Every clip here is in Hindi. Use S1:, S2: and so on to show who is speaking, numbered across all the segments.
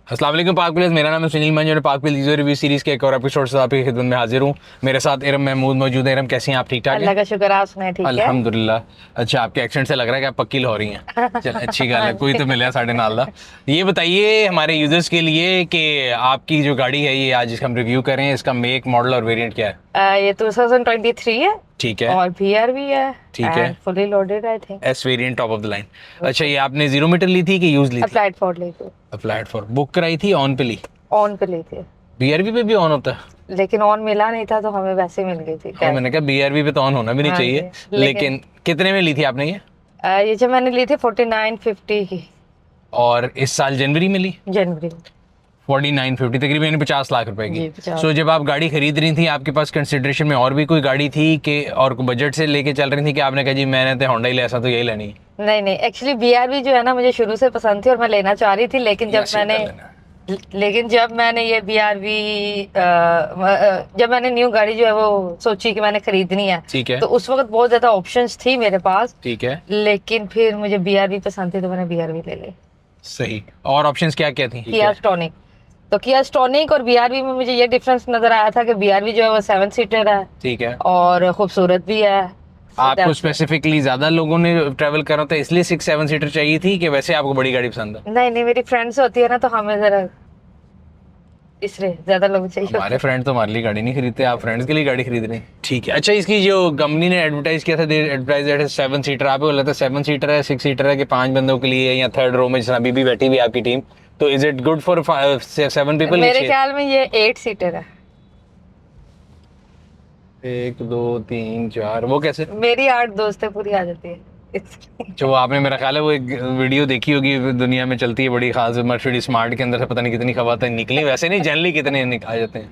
S1: अस्सलाम वालेकुम पाक प्लेस, मेरा नाम है सुनील मंज और पाक प्लेस रिव्यू सीरीज के एक और एपिसोड से आपकी खिदमत में हाजिर हूँ। मेरे साथ इरम महमूद मौजूद है। इरम, कैसी हैं आप? ठीक ठाक हैं?
S2: अल्लाह का शुक्र, आप सुनाए? ठीक है
S1: अल्हम्दुलिल्लाह। अच्छा, आपके एक्सेंट से लग रहा है कि आप पक्की लाहौरी हैं। चल, अच्छी गल है, कोई तो मिले साढ़े नाल दा। ये बताइए हमारे यूजर्स के लिए कि आपकी जो गाड़ी है ये आज हम रिव्यू करें, इसका मेक, मॉडल और वेरिएंट क्या है?
S2: ये 2023 है
S1: ठीक है,
S2: और बीआर भी है
S1: ठीक है।
S2: And fully loaded I think.
S1: S variant, top of the line. अच्छा, ये आपने 0 मीटर ली थी कि यूज ली थी?
S2: अप्लाइड फॉर ली थी।
S1: अप्लाइड फॉर बुक कराई थी, ऑन पे ली?
S2: ऑन पे ली थी,
S1: बीआरबी पे भी ऑन होता है?
S2: लेकिन ऑन मिला नहीं था तो हमें वैसे मिल गई थी।
S1: हाँ, मैंने कहा बीआरबी पे तो ऑन होना भी नहीं
S2: हाँ
S1: चाहिए।
S2: जी,
S1: लेकिन कितने में ली थी आपने ये?
S2: ये जो मैंने ली थी 4950 की,
S1: और इस साल जनवरी में ली?
S2: जनवरी।
S1: 4950, तकरीबन 50 लाख रुपए की।
S2: जी, 50।
S1: सो जब आप गाड़ी खरीद रही थी, आपके पास कंसिडरेशन में और भी कोई गाड़ी थी कि और बजट से लेके चल रही थी कि आपने कहा जी मैंने तो होंडा ही ले, ऐसा तो यही लेनी है?
S2: नहीं, एक्चुअली बीआरबी जो है ना मुझे शुरू से पसंद थी और मैं लेना चाह रही थी, लेकिन जब मैंने ये बीआरबी जब मैंने न्यू गाड़ी जो है वो सोची कि मैंने खरीदनी है,
S1: ठीक है,
S2: तो उस वक्त बहुत ज्यादा ऑप्शंस थी मेरे पास।
S1: ठीक है,
S2: लेकिन फिर मुझे बीआरबी पसंद थी तो मैंने बीआरबी ले ली।
S1: सही। और ऑप्शंस क्या क्या थी?
S2: किया स्टोनिक। तो किया स्टोनिक और बीआरबी में मुझे ये डिफरेंस नजर आया था कि बीआरबी जो है वो 7 सीटर है,
S1: ठीक है।
S2: और खूबसूरत भी है।
S1: आपको स्पेसिफिकली ज्यादा लोगों ने ट्रेवल करा था इसलिए 6-7 सीटर चाहिए थी कि वैसे आपको बड़ी गाड़ी पसंद है?
S2: नहीं, मेरी फ्रेंड्स होती है ना, तो हमें जरा इसलिए ज्यादा लोग चाहिए।
S1: हमारे फ्रेंड तो हमारे लिए गाड़ी नहीं खरीदते, आप फ्रेंड्स के लिए गाड़ी खरीद रहे हैं। ठीक है। अच्छा, इसकी जो कंपनी ने एडवर्टाइज किया था, एडवर्टाइज है 7 सीटर, आप बोला था 7 सीटर है, 6 सीटर है कि 5 बंदों के लिए, या थर्ड रो में जैसे अभी भी बैठी हुई आपकी टीम, तो is it good for 7 people?
S2: मेरे ख्याल में ये 8 सीटर है।
S1: 1 2 3 4, वो कैसे?
S2: मेरी 8 दोस्तें पूरी आ जाती है।
S1: जो आपने, मेरा ख्याल है वो एक वीडियो देखी होगी, दुनिया में चलती है बड़ी खास, मर्सिडीज स्मार्ट के अंदर से पता नहीं कितनी खवातें निकली, वैसे नहीं जनरली कितने आ जाते हैं।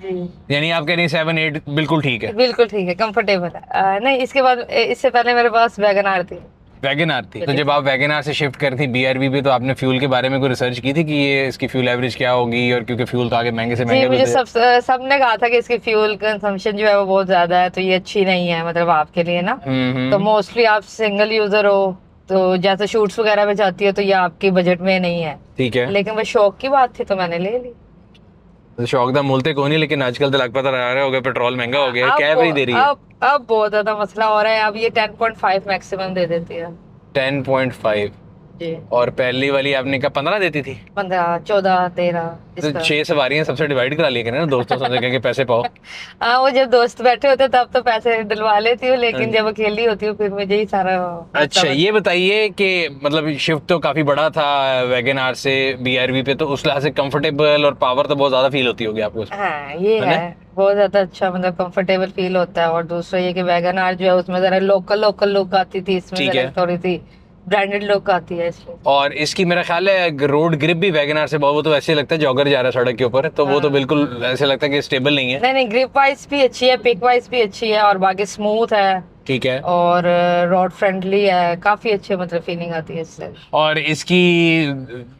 S2: जी,
S1: यानी आप कह रही हैं 7-8 बिल्कुल ठीक है?
S2: बिल्कुल ठीक है, कंफर्टेबल है। नहीं, इसके बाद इससे पहले मेरे पास वैगन आर थी।
S1: वैगन आर थी? तो जब आप वैगन आर से शिफ्ट कर थी बीआरबी पे, तो आपने फ्यूल के बारे में कोई रिसर्च की थी कि ये इसकी फ्यूल एवरेज क्या होगी? और क्योंकि फ्यूल तो आगे महंगे से
S2: जी,
S1: महंगे
S2: मुझे
S1: होते हैं।
S2: सबने कहा था कि इसकी फ्यूल कंजम्पशन जो है वो बहुत ज्यादा है, तो ये अच्छी नहीं है मतलब आपके लिए ना। तो मोस्टली आप सिंगल यूजर हो, तो जैसे शूट्स वगैरह में जाती है तो ये आपके बजट में नहीं है।
S1: ठीक है।
S2: लेकिन वो शौक की बात थी तो मैंने ले ली।
S1: तो शौक दा मोलते को नहीं, लेकिन आजकल तो लगता रहा है, हो गया पेट्रोल महंगा हो गया है,
S2: अब
S1: क्या एवरेज दे रही है?
S2: अब बहुत ज्यादा मसला हो रहा है। अब ये 10.5 मैक्सिमम दे देती है।
S1: 10.5?
S2: जी,
S1: और पहली वाली आपने कहा 15 देती थी?
S2: 15, 14, 13
S1: तो 6 सवारियां सबसे डिवाइड करा लिया करें ना दोस्तों से, कह के पैसे पाओ।
S2: हाँ, वो जब दोस्त बैठे होते तब तो पैसे डलवा लेती हूँ, लेकिन जब अकेली होती हूँ फिर मुझे ही सारा।
S1: अच्छा, ये बताइए कि मतलब शिफ्ट तो काफी बड़ा था वैगन आर से बीआरवी पे, तो उस लिहाज से कंफर्टेबल और पावर तो बहुत ज्यादा फील होती होगी आपको उसमें?
S2: हाँ, ये है बहुत ज्यादा अच्छा, मतलब कंफर्टेबल फील होता है। और दूसरा ये कि वैगन आर जो है उसमें जरा लोकल लुक आती थी, इसमें
S1: ठीक
S2: जरा
S1: है।
S2: थोड़ी सी ब्रांडेड लुक आती है इसमें।
S1: और इसकी मेरा ख्याल है रोड ग्रिप भी वैगन आर से बहुत, वो तो ऐसे लगता है जॉगर जा रहा है सड़क के ऊपर, तो वो तो बिल्कुल ऐसे लगता है कि स्टेबल नहीं है।
S2: नहीं, ग्रिप वाइज भी अच्छी है, पिक वाइज भी अच्छी है, और बाकी स्मूथ है।
S1: ठीक है।
S2: और रोड फ्रेंडली है, काफी अच्छी मतलब फीलिंग आती है इससे।
S1: और इसकी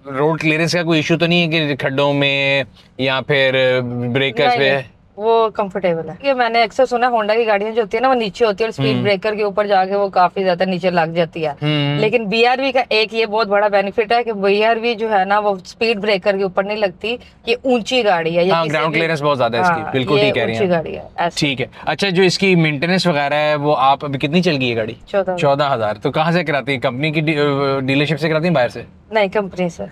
S1: रोड क्लियरेंस का कोई इशू तो नहीं है कि खड्डों में या फिर ब्रेकर्स पे?
S2: नहीं, वो कंफर्टेबल है। ये मैंने अक्सर सुना होंडा की गाड़ियां जो होती है ना वो नीचे होती है और स्पीड ब्रेकर के ऊपर जाके वो काफी ज्यादा नीचे लग जाती है। लेकिन बीआरवी का एक ये बहुत बड़ा बेनिफिट है कि बीआरवी जो है ना वो स्पीड ब्रेकर के ऊपर नहीं लगती। ये ऊंची गाड़ी है,
S1: हाँ, ग्राउंड क्लियरेंस बहुत ज्यादा है इसकी, बिल्कुल ठीक कह रही हैं।
S2: ऊंची गाड़ी है ऐसे।
S1: ठीक है। अच्छा, जो इसकी मेंटेनेंस वगैरह है वो आप अभी कितनी चल गई है गाड़ी? 14,000। तो कहाँ से कराती है? कंपनी की डीलरशिप से कराती है, बाहर से?
S2: नहीं, कंपनी से।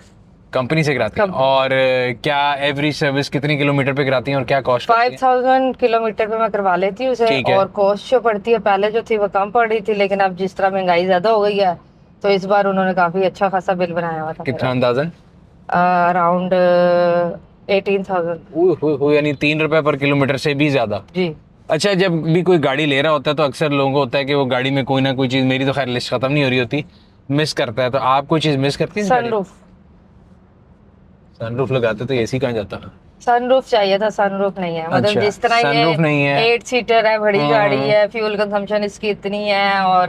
S1: कंपनी से कराती है। और क्या एवरेज सर्विस कितनी किलोमीटर पे कराती हैं और क्या कॉस्ट?
S2: 5000 किलोमीटर पे मैं करवा लेती हूँ उसे। और कॉस्ट जो पड़ती है पहले जो थी वो कम पड़ रही थी, लेकिन अब जिस तरह महंगाई ज्यादा हो गई है तो इस बार उन्होंने काफी अच्छा खासा बिल बनाया हुआ था।
S1: कितना अंदाजन?
S2: अराउंड 18,000।
S1: यानी 3 रुपए पर किलोमीटर से भी ज्यादा।
S2: जी।
S1: अच्छा, जब भी कोई गाड़ी ले रहा होता है तो अक्सर लोगों को होता है कि वो गाड़ी में कोई ना कोई चीज, मेरी तो खैर लिस्ट खत्म नहीं हो रही होती, मिस करता है, तो आप कोई चीज मिस करती हैं?
S2: सनरूफ।
S1: सनरूफ लगाते तो एसी कहाँ जाता?
S2: सनरूफ चाहिए था, सनरूफ नहीं है। मतलब जिस तरह ये
S1: सनरूफ नहीं है।
S2: 8 सीटर है, बड़ी गाड़ी है, फ्यूल कंजम्पशन इसकी इतनी है, और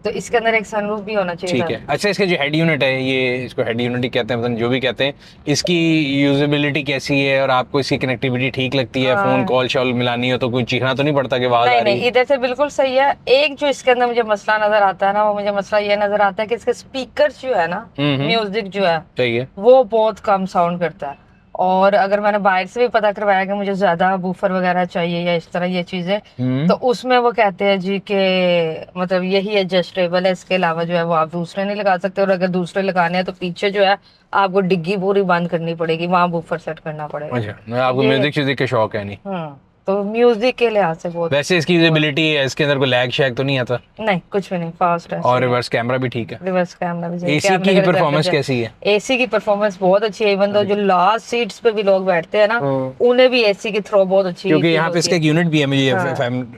S2: तो इसके अंदर एक सनरूफ भी होना चाहिए
S1: ठीक
S2: था।
S1: है। अच्छा, इसका जो हेड यूनिट है, ये इसको हेड यूनिट ही कहते हैं, मतलब जो भी कहते हैं, इसकी यूजेबिलिटी कैसी है और आपको इसकी कनेक्टिविटी ठीक लगती है? फोन कॉल शॉल मिलानी हो तो कोई चीखना तो नहीं पड़ता कि आवाज आ
S2: नहीं
S1: रही
S2: नहीं,
S1: है?
S2: इधर से बिल्कुल सही है। एक जो इसके अंदर मुझे मसला नजर आता है ना, वो मुझे मसला ये नजर आता है कि इसके स्पीकर जो है ना, म्यूजिक जो है
S1: सही है।
S2: वो बहुत कम साउंड करता है। और अगर मैंने बाहर से भी पता करवाया कि मुझे ज्यादा बूफर वगैरह चाहिए या इस तरह ये चीजें, तो उसमें वो कहते हैं जी कि मतलब यही एडजस्टेबल है, इसके अलावा जो है वो आप दूसरे नहीं लगा सकते, और अगर दूसरे लगाने हैं तो पीछे जो है आपको डिग्गी पूरी बंद करनी पड़ेगी, वहां बूफर सेट करना पड़ेगा।
S1: अच्छा, आपको
S2: ये
S1: म्यूजिक श्यूजिक का शौक है नहीं?
S2: तो म्यूजिक के लिहाज से बहुत।
S1: वैसे इसकी यूजेबिलिटी है, इसके अंदर कोई लैग शैग तो नहीं आता?
S2: नहीं, कुछ भी नहीं, फास्ट है।
S1: और रिवर्स कैमरा भी ठीक है?
S2: रिवर्स कैमरा भी चाहिए।
S1: एसी की परफॉर्मेंस कैसी है?
S2: एसी की परफॉर्मेंस बहुत अच्छी है। इवन तो जो लास्ट सीट्स पे भी लोग बैठते हैं ना, उन्हें भी एसी की थ्रो बहुत अच्छी,
S1: क्योंकि यहाँ पे इसका एक यूनिट भी है मुझे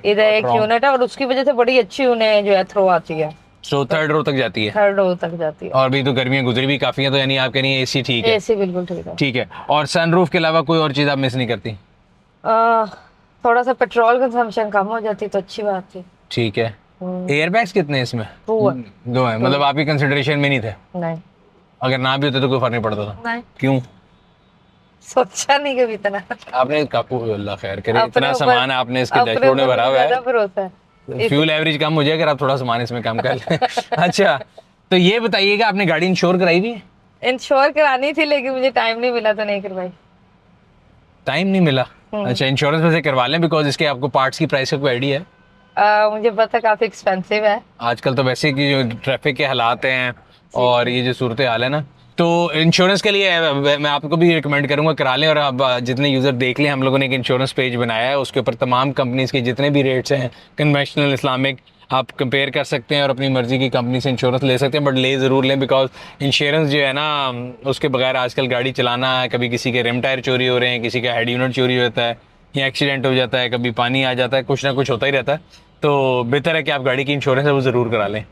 S2: इधर एक यूनिट है और उसकी वजह से बड़ी अच्छी उन्हें जो है थ्रो आती है।
S1: सो थर्ड रो तक जाती है?
S2: थर्ड रो तक जाती है।
S1: और भी तो गर्मियाँ गुजरी भी काफी है, तो यानी आप कह रही हैं एसी ठीक है?
S2: एसी बिल्कुल ठीक है।
S1: ठीक है। और सनरूफ के अलावा कोई और चीज आप मिस नहीं करती?
S2: थोड़ा सा पेट्रोल कंजम्पशन कम हो जाती तो अच्छी बात थी।
S1: ठीक है। एयरबैग्स कितने हैं इसमें? दो है, मतलब आपकी कंसिडरेशन में नहीं थे?
S2: नहीं।
S1: अगर ना भी होते तो कोई फर्क नहीं पड़ता था?
S2: नहीं,
S1: क्यों?
S2: सोचा नहीं कभी इतना।
S1: आपने काकू, अल्लाह खैर करे, इतना सामान आपने इसके डैशबोर्ड में भरा हुआ है,
S2: भरोसा है।
S1: फ्यूल एवरेज कम हो जाए अगर आप थोड़ा सामान इसमें कम कर लें। अच्छा, तो ये बताइएगा, आपने गाड़ी इंश्योर कराई हुई है?
S2: इंश्योर करानी थी लेकिन मुझे टाइम नहीं मिला तो नहीं करवाई।
S1: टाइम नहीं मिला? अच्छा, इंश्योरेंस वैसे करवा लें, बिकॉज इसके आपको पार्ट्स की प्राइस का कोई आइडिया है?
S2: मुझे पता काफी एक्सपेंसिव है
S1: आजकल तो वैसे की जो ट्रैफिक के हालात हैं और ये जो सूरत हाल है ना, तो इंश्योरेंस के लिए मैं आपको भी रिकमेंड करूंगा करा लें। और आप जितने यूज़र देख लें, हम लोगों ने एक इंश्योरेंस पेज बनाया है, उसके ऊपर तमाम कंपनीज के जितने भी रेट्स हैं, कन्वेंशनल, इस्लामिक, आप कंपेयर कर सकते हैं और अपनी मर्जी की कंपनी से इंश्योरेंस ले सकते हैं। बट ले ज़रूर लें, बिकॉज इंश्योरेंस जो है ना, उसके बगैर आजकल गाड़ी चलाना, कभी किसी के रिम टायर चोरी हो रहे हैं, किसी का हेड यूनिट चोरी होता है या एक्सीडेंट हो जाता है, कभी पानी आ जाता है, कुछ ना कुछ होता ही रहता है। तो बेहतर है कि आप गाड़ी की इंश्योरेंस है वो ज़रूर करा लें।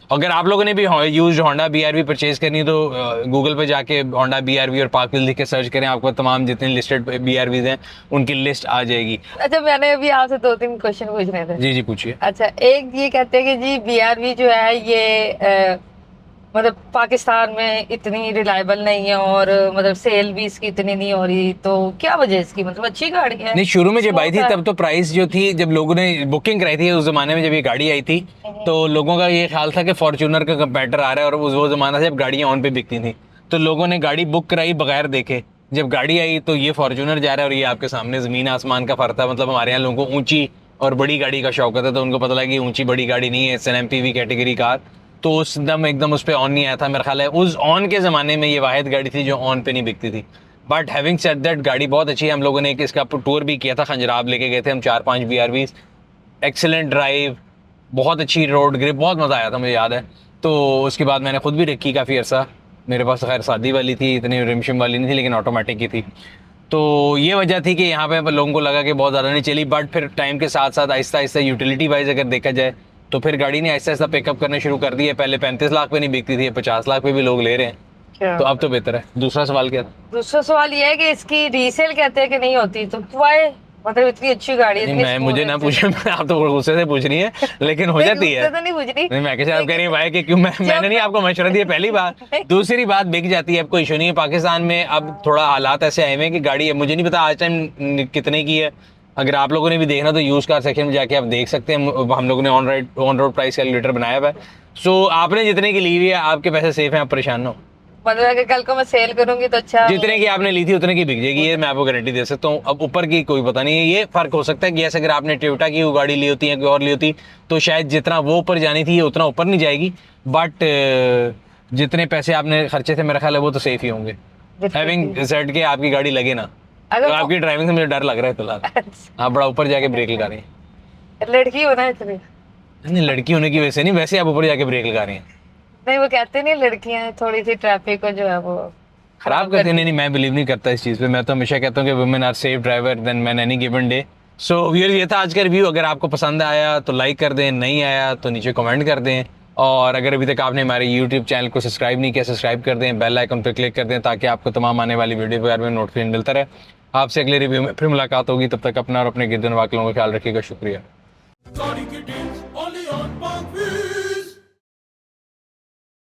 S1: अगर आप लोगों ने भी यूज्ड होंडा BRV परचेज करनी है तो गूगल पे जाके होंडा BRV और पार्क व्हील लिख के सर्च करें, आपको तमाम जितने लिस्टेड BRVs हैं उनकी लिस्ट आ जाएगी।
S2: अच्छा, मैंने अभी आपसे 2-3 क्वेश्चन पूछने थे।
S1: जी जी, पूछिए।
S2: अच्छा, एक ये कहते हैं कि जी BRV जो है ये मतलब पाकिस्तान में इतनी रिलायबल नहीं है और मतलब सेल भी इसकी इतनी नहीं हो रही, तो क्या वजह इसकी? मतलब अच्छी गाड़ी है। नहीं,
S1: शुरू में जब आई थी तब तो प्राइस जो थी, जब लोगों ने बुकिंग कराई थी उस जमाने में, जब ये गाड़ी आई थी तो लोगों का ये ख्याल था कि फॉर्च्यूनर का कंपेटर आ रहा है, और वो जमाना था जब गाड़ियाँ ऑन पे बिकती थी, तो लोगों ने गाड़ी बुक कराई बगैर देखे। जब गाड़ी आई तो ये फॉर्च्यूनर जा रहा है और ये आपके सामने ज़मीन आसमान का फ़र्क था। मतलब हमारे यहाँ लोगों को ऊंची और बड़ी गाड़ी का शौक होता है, तो उनको पता लगा कि ऊंची बड़ी गाड़ी नहीं है, SN MPV कैटेगरी कार, तो उस दम एकदम उस पर ऑन नहीं आया था। मेरा ख्याल है उस ऑन के ज़माने में ये वाहिद गाड़ी थी जो ऑन पे नहीं बिकती थी। बट हैविंग सेड दैट, गाड़ी बहुत अच्छी है। हम लोगों ने एक इसका टूर भी किया था, खंजराब लेके गए थे हम 4-5 BRVs, एक्सीलेंट ड्राइव, बहुत अच्छी रोड ग्रिप, बहुत मज़ा आया था, मुझे याद है। तो उसके बाद मैंने खुद भी रखी काफ़ी अर्सा। मेरे पास खैर सादी वाली थी, इतनी रिमशिम वाली नहीं थी, लेकिन ऑटोमेटिक की थी। तो ये वजह थी कि यहाँ पे लोगों को लगा कि बहुत ज़्यादा नहीं चली। बट फिर टाइम के साथ साथ आहिस्ता आहिस्ता यूटिलिटी वाइज अगर देखा जाए तो फिर गाड़ी ने आहिस्ता आहिस्ता पिकअप करने शुरू कर दी है। पहले 35 लाख पे नहीं बिकती थी, 50 लाख पे भी लोग ले रहे हैं, तो अब तो बेहतर है। दूसरा सवाल क्या था?
S2: दूसरा सवाल ये है कि इसकी रीसेल कहते हैं कि नहीं होती, तो वाई, मतलब इतनी अच्छी गाड़ी है।
S1: मैं मुझे ना पूछे, आप तो गुस्से से पूछ रही है, लेकिन हो जाती है।
S2: तो नहीं पूछ रही,
S1: नहीं, मैं कैसे आप कह रही हैं भाई कि क्यों? मैंने नहीं आपको मशवरा दिया, पहली बात। दूसरी बात, बिक जाती है, अब कोई इशू नहीं है। पाकिस्तान में अब थोड़ा हालात ऐसे आए हुए हैं कि गाड़ी, मुझे नहीं पता आज टाइम कितने की है, अगर आप लोगों ने भी देखना तो यूज कार सेक्शन में जाके आप देख सकते हैं। हम लोगों ने ऑन रोड प्राइस कैलकुलेटर बनाया हुआ है। सो आपने जितने की ली हुई है, आपके पैसे सेफ हैं, आप परेशान ना हो।
S2: मतलब अगर कल को मैं सेल करूंगी तो अच्छा,
S1: जितने की आपने ली थी उतने की बिक जाएगी, ये मैं आपको गारंटी दे सकता हूँ। अब ऊपर की कोई पता नहीं है, ये फर्क हो सकता है कि ऐसे अगर आपने टोयोटा की गाड़ी ली होती है, कोई और ली होती, तो शायद जितना वो ऊपर जानी थी उतना ऊपर नहीं जाएगी। बट जितने पैसे आपने खर्चे थे, मेरा ख्याल है वो तो सेफ ही होंगे। हैविंग सेड के आपकी गाड़ी लगे ना, तो आपकी ड्राइविंग से मुझे डर लग रहा है फिलहाल। आप बड़ा ऊपर जाके ब्रेक लगा रही हैं।
S2: लड़की होना है इतनी?
S1: नहीं, लड़की होने की वजह से नहीं, वैसे आप ऊपर जाके ब्रेक लगा रही हैं।
S2: नहीं, वो कहते नहीं लड़कियां थोड़ी सी ट्रैफिक को जो है वो
S1: खराब करती हैं। नहीं, मैं बिलीव नहीं करता इस चीज़ पे। मैं तो हमेशा कहता हूँ कि women are safe driver than man any given day. So viewers, ये था आज का रिव्यू। अगर आपको पसंद आया तो लाइक कर दें, नहीं आया तो नीचे कमेंट कर दें, और अगर अभी तक आपने हमारे YouTube चैनल को सब्सक्राइब नहीं किया, सब्सक्राइब कर दें, बेल आइकन पर क्लिक कर दें, ताकि आपको तमाम आने वाली वीडियो के बारे में नोटिफिकेशन मिलता रहे। आपसे अगले रिव्यू में फिर मुलाकात होगी, तब तक अपना और अपने गिरदन वाकलों का ख्याल रखिएगा। शुक्रिया।